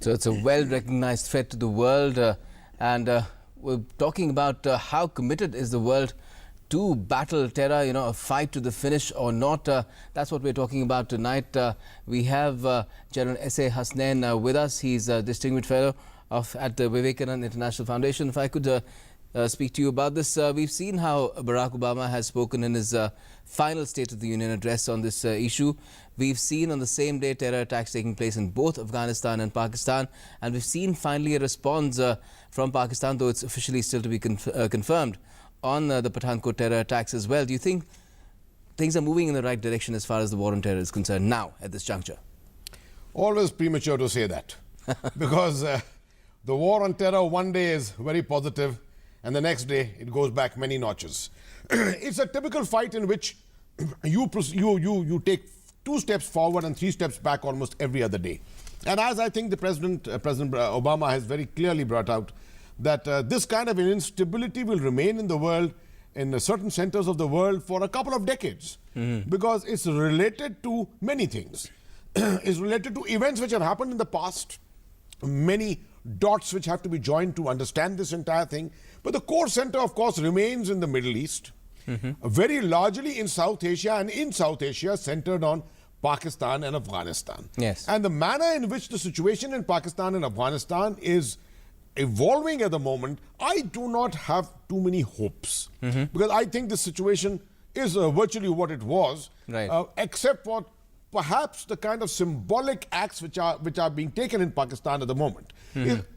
So it's a well-recognized threat to the world, and we're talking about how committed is the world to battle terror, a fight to the finish or not. That's what we're talking about tonight. We have General S.A. Hasnain with us. He's a distinguished fellow at the Vivekananda International Foundation. If I could speak to you about this. We've seen how Barack Obama has spoken in his final State of the Union address on this issue. We've seen on the same day terror attacks taking place in both Afghanistan and Pakistan, and we've seen finally a response from Pakistan, though it's officially still to be confirmed, on the Pathankot terror attacks as well. Do you think things are moving in the right direction as far as the war on terror is concerned now, at this juncture? Always premature to say that, because the war on terror one day is very positive, and the next day it goes back many notches. It's a typical fight in which you take 2 steps forward and 3 steps back almost every other day. And as I think the President Obama has very clearly brought out, that this kind of instability will remain in the world, in certain centers of the world, for a couple of decades, because it's related to many things. It's related to events which have happened in the past, many dots which have to be joined to understand this entire thing. But the core center, of course, remains in the Middle East, very largely in South Asia, and in South Asia centered on Pakistan and Afghanistan. Yes. And the manner in which the situation in Pakistan and Afghanistan is evolving at the moment, I do not have too many hopes, because I think the situation is virtually what it was, right. Except for perhaps the kind of symbolic acts which are being taken in Pakistan at the moment.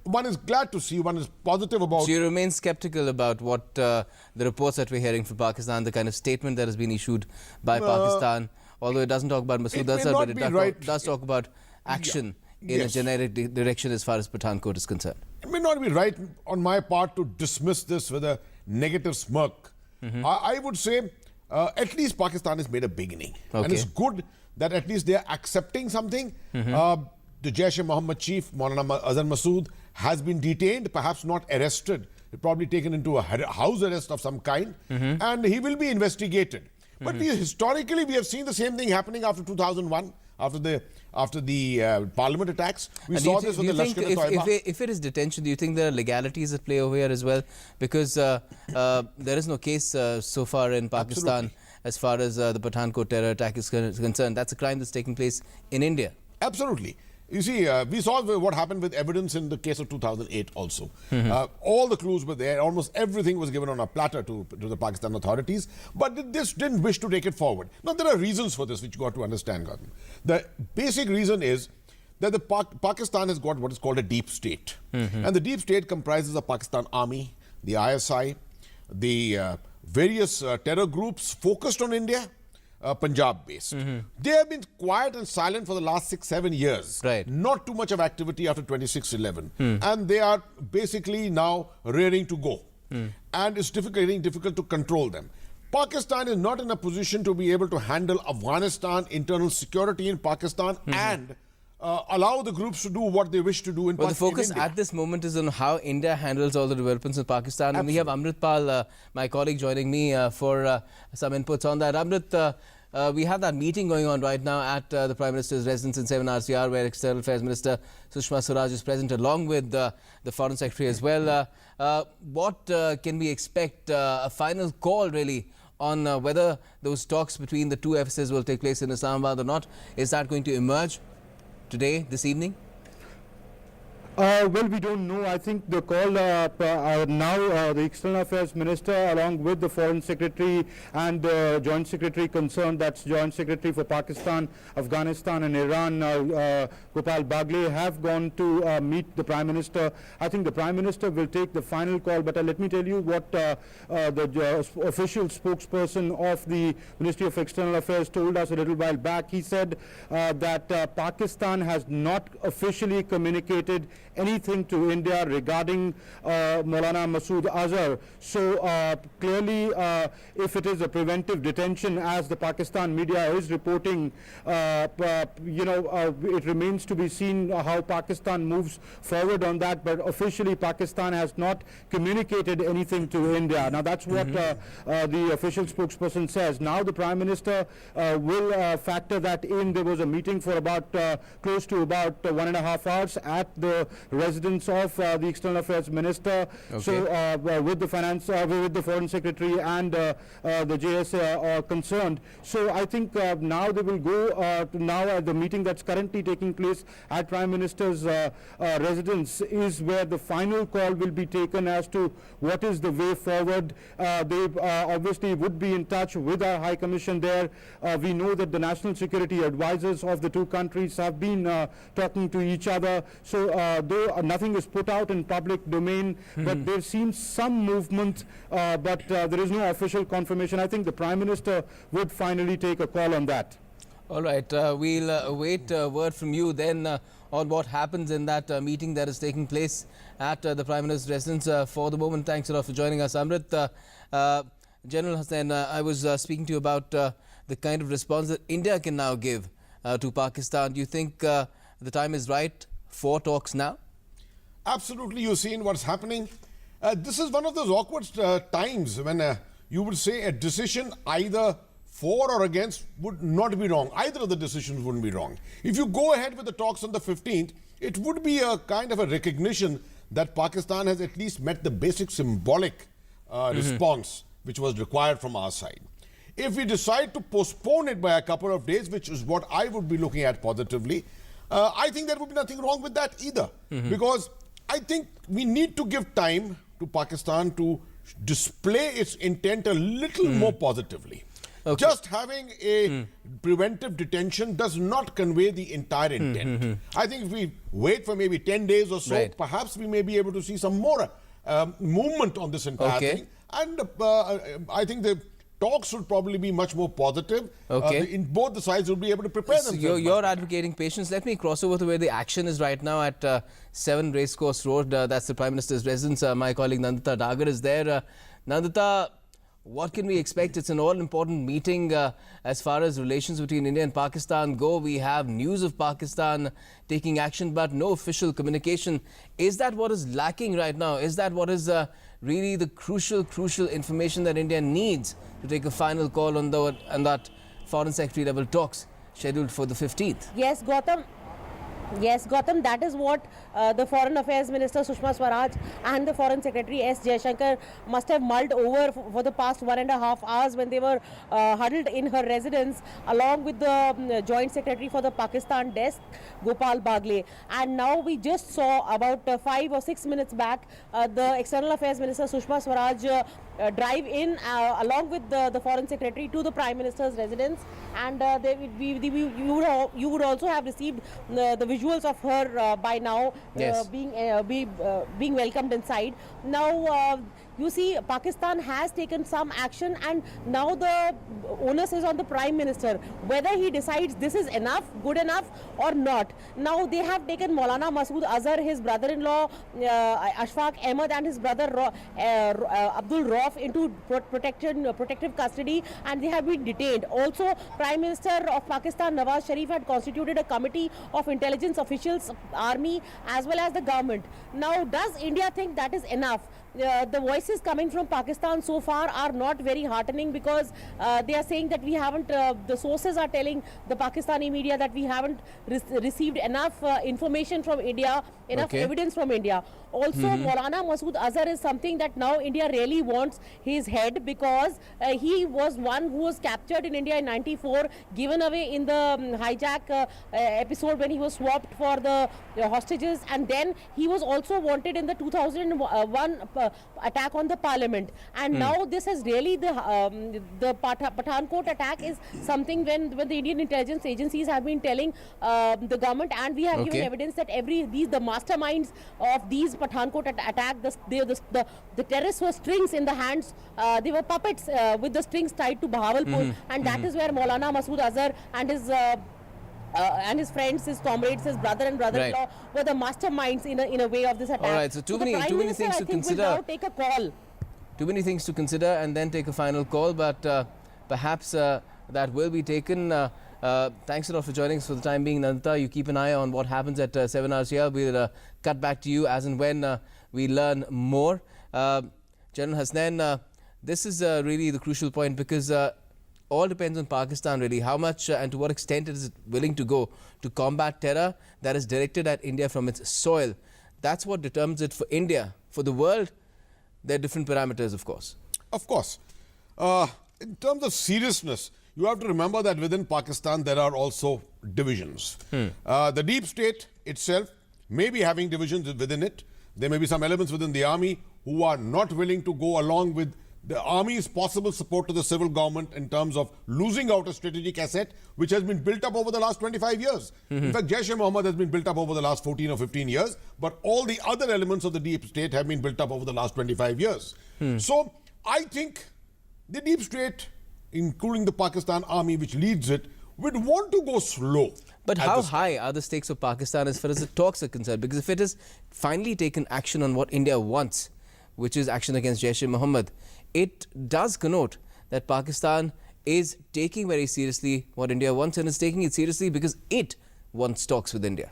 One is glad to see, one is positive about... So you remain skeptical about what the reports that we're hearing from Pakistan, the kind of statement that has been issued by Pakistan, although it doesn't talk about Masood Azhar, but it does talk about action in a generic direction as far as Pathankot is concerned. It may not be right on my part to dismiss this with a negative smirk. I would say at least Pakistan has made a beginning. Okay. And it's good that at least they are accepting something. The Jaish-e-Mohammed chief, Maulana Azhar Masood, has been detained, perhaps not arrested, probably taken into a house arrest of some kind, and he will be investigated. But historically, we have seen the same thing happening after 2001, after the Parliament attacks. We saw this with the Lashkar-e-Toiba. If it is detention, do you think there are legalities at play over here as well? Because there is no case so far in Pakistan as far as the Pathankot terror attack is concerned. That's a crime that's taking place in India. Absolutely. You see, we saw what happened with evidence in the case of 2008 also. All the clues were there. Almost everything was given on a platter to the Pakistan authorities. But this didn't wish to take it forward. Now, there are reasons for this which you got to understand, Gautam. The basic reason is that Pakistan has got what is called a deep state. And the deep state comprises the Pakistan Army, the ISI, the various terror groups focused on India, Punjab-based. They have been quiet and silent for the last 6-7 years. Right. Not too much of activity after 26/11. And they are basically now rearing to go. And it's getting difficult to control them. Pakistan is not in a position to be able to handle Afghanistan, internal security in Pakistan, and allow the groups to do what they wish to do in Pakistan. Well, the focus at this moment is on how India handles all the developments in Pakistan. And we have Amrit Pal, my colleague, joining me for some inputs on that. Amrit, we have that meeting going on right now at the Prime Minister's residence in 7RCR, where External Affairs Minister Sushma Swaraj is present, along with the Foreign Secretary as well. What can we expect? A final call, really, on whether those talks between the two FSs will take place in Islamabad or not? Is that going to emerge today, this evening? Well, we don't know. I think the call now, the External Affairs Minister, along with the Foreign Secretary and the Joint Secretary concerned, that's Joint Secretary for Pakistan, Afghanistan and Iran, Gopal Bagle, have gone to meet the Prime Minister. I think the Prime Minister will take the final call, but let me tell you what the official spokesperson of the Ministry of External Affairs told us a little while back. He said that Pakistan has not officially communicated anything to India regarding Maulana Masood Azhar. So clearly, if it is a preventive detention, as the Pakistan media is reporting, it remains to be seen how Pakistan moves forward on that. But officially, Pakistan has not communicated anything to India. Now, that's what the official spokesperson says. Now, the Prime Minister will factor that in. There was a meeting for about close to about 1.5 hours at the residence of the External Affairs Minister. Okay. So, with the Foreign Secretary and the JS concerned. So, I think now they will go now at the meeting that's currently taking place at Prime Minister's residence is where the final call will be taken as to what is the way forward. They obviously would be in touch with our High Commission there. We know that the national security advisors of the two countries have been talking to each other. So though nothing is put out in public domain, but there seems some movement, but there is no official confirmation. I think the Prime Minister would finally take a call on that. All right, we'll await word from you then on what happens in that meeting that is taking place at the Prime Minister's residence. For the moment, thanks a lot for joining us, Amrit. General Hussain, I was speaking to you about the kind of response that India can now give to Pakistan. Do you think the time is right for talks now? Absolutely, you've seen what's happening. This is one of those awkward times when you would say a decision either for or against would not be wrong. Either of the decisions wouldn't be wrong. If you go ahead with the talks on the 15th, it would be a kind of a recognition that Pakistan has at least met the basic symbolic response which was required from our side. If we decide to postpone it by a couple of days, which is what I would be looking at positively, I think there would be nothing wrong with that either. Because I think we need to give time to Pakistan to display its intent a little more positively. Okay. Just having a preventive detention does not convey the entire intent. I think if we wait for maybe 10 days or so, Right. perhaps we may be able to see some more movement on this entire thing. And I think the talks should probably be much more positive. Okay. In both the sides will be able to prepare So themselves. you're advocating patience. Let me cross over to where the action is right now at 7 Racecourse Road. That's the Prime Minister's residence. My colleague Nandita Dagar is there. Nandita, what can we expect? It's an all-important meeting as far as relations between India and Pakistan go. We have news of Pakistan taking action, but no official communication. Is that what is lacking right now? Is that what is really the crucial information that India needs to take a final call on that Foreign Secretary level talks scheduled for the 15th? Yes, Gautam. Yes, Gautam, that is what the Foreign Affairs Minister Sushma Swaraj and the Foreign Secretary S. Jaishankar must have mulled over for the past 1.5 hours when they were huddled in her residence along with the Joint Secretary for the Pakistan desk, Gopal Bagle. And now we just saw about 5 or 6 minutes back the External Affairs Minister Sushma Swaraj drive in along with the Foreign Secretary to the Prime Minister's residence, and you would also have received the visuals of her by now. Yes. Being welcomed inside. Now you see Pakistan has taken some action, and now the onus is on the Prime Minister whether he decides this is enough, good enough or not. Now they have taken Maulana Masood Azhar, his brother-in-law Ashfaq Ahmed and his brother Abdul Rauf into protective custody, and they have been detained. Also, Prime Minister of Pakistan Nawaz Sharif had constituted a committee of intelligence officials, army as well as the government. Now does India think that is enough? The voices coming from Pakistan so far are not very heartening, because they are saying that we haven't, the sources are telling the Pakistani media that we haven't received enough information from India, enough evidence from India. Also, Maulana Masood Azhar is something that now India really wants his head, because he was one who was captured in India in '94, given away in the hijack episode when he was swapped for the hostages, and then he was also wanted in the 2001 attack on the parliament. And now this is really the Pathankot attack is something when the Indian intelligence agencies have been telling the government, and we have given evidence that the masterminds of these Pathankot attack, the terrorists were strings in the hands, they were puppets with the strings tied to Bahawalpur, and that is where Maulana Masood Azhar and his and his friends, his comrades, his brother and brother-in-law were the masterminds in a way of this attack. All right, so too many things to consider. Will now take a call. Too many things to consider and then take a final call, but perhaps that will be taken. Thanks a lot for joining us for the time being, Nandita. You keep an eye on what happens at 7 hours here. We'll cut back to you as and when we learn more. General Hasnain, this is really the crucial point, because all depends on Pakistan really, how much and to what extent it is willing to go to combat terror that is directed at India from its soil. That's what determines it for India. For the world, there are different parameters, of course. Of course. In terms of seriousness, you have to remember that within Pakistan there are also divisions. The deep state itself may be having divisions within it. There may be some elements within the army who are not willing to go along with the army's possible support to the civil government in terms of losing out a strategic asset which has been built up over the last 25 years. In fact, Jaish-e-Mohammed has been built up over the last 14 or 15 years, but all the other elements of the deep state have been built up over the last 25 years. So I think the deep state, including the Pakistan army which leads it, would want to go slow. But how high are the stakes of Pakistan as far as the talks are concerned? Because if it has finally taken action on what India wants, which is action against Jaish-e-Mohammed, it does connote that Pakistan is taking very seriously what India wants, and is taking it seriously because it wants talks with India.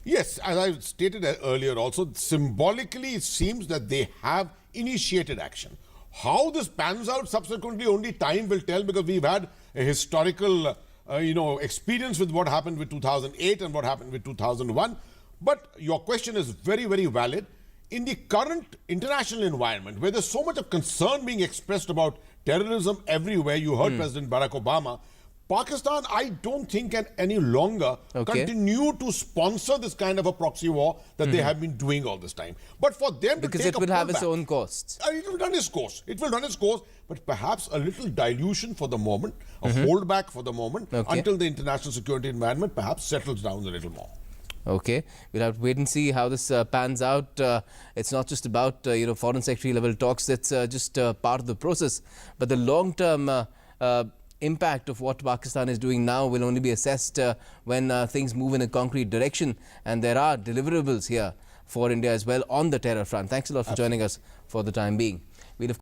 Yes, as I stated earlier also, symbolically it seems that they have initiated action. How this pans out subsequently, only time will tell, because we've had a historical experience with what happened with 2008 and what happened with 2001. But your question is very, very valid. In the current international environment, where there's so much of concern being expressed about terrorism everywhere, you heard President Barack Obama, Pakistan, I don't think, can any longer continue to sponsor this kind of a proxy war that they have been doing all this time. But for them to because take it will have its own costs. It will run its course. It will run its course, but perhaps a little dilution for the moment, a holdback for the moment, until the international security environment perhaps settles down a little more. Okay, we'll have to wait and see how this pans out. It's not just about foreign secretary level talks. That's just part of the process. But the long-term impact of what Pakistan is doing now will only be assessed when things move in a concrete direction, and there are deliverables here for India as well on the terror front. Thanks a lot for joining us for the time being. We'll